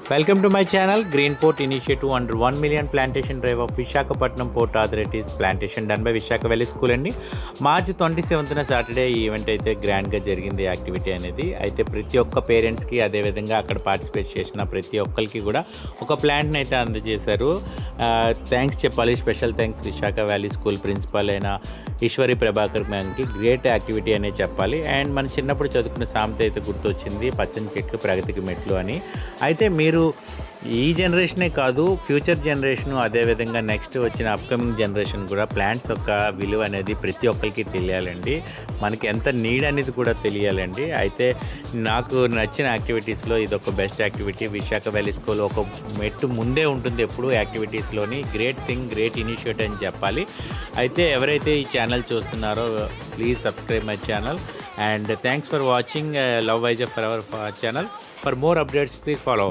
Welcome to my channel Green Port Initiative under 1 million plantation drive of Visakhapatnam Port Authorities plantation done by Vishaka Valley School అండి. మార్చి 27న Saturday ఈ event అయితే గ్రాండ్గా జరిగింది activity అనేది. అయితే ప్రతి ఒక్క పేరెంట్స్కి అదేవిధంగా అక్కడ పార్టిసిపేట్ చేసిన ప్రతి ఒక్కరికి కూడా ఒక ప్లాంట్ని అయితే అందజేశారు. థ్యాంక్స్ చెప్పాలి, special thanks Visakha valley school principal అయిన ఈశ్వరి ప్రభాకర్ మ్యామ్కి. గ్రేట్ యాక్టివిటీ అనే చెప్పాలి. అండ్ మన చిన్నప్పుడు చదువుకున్న సామెత అయితే గుర్తొచ్చింది, పచ్చని చెట్లు ప్రగతికి మెట్లు అని. అయితే మీరు ఈ జనరేషనే కాదు, ఫ్యూచర్ జనరేషను అదేవిధంగా నెక్స్ట్ వచ్చిన అప్కమింగ్ జనరేషన్ కూడా ప్లాంట్స్ యొక్క విలువ అనేది ప్రతి ఒక్కరికి తెలియాలండి. మనకి ఎంత నీడ్ అనేది కూడా తెలియాలండి. అయితే నాకు నచ్చిన యాక్టివిటీస్లో ఇది ఒక best activity. Visakha valley school ఒక మెట్టు ముందే ఉంటుంది ఎప్పుడు యాక్టివిటీస్లోని. గ్రేట్ థింగ్, గ్రేట్ ఇనిషియేటివ్ అని చెప్పాలి. అయితే ఎవరైతే ఈ ఛానల్ చూస్తున్నారో please subscribe my channel and thanks for watching. Love wise for our channel. For more updates, please follow.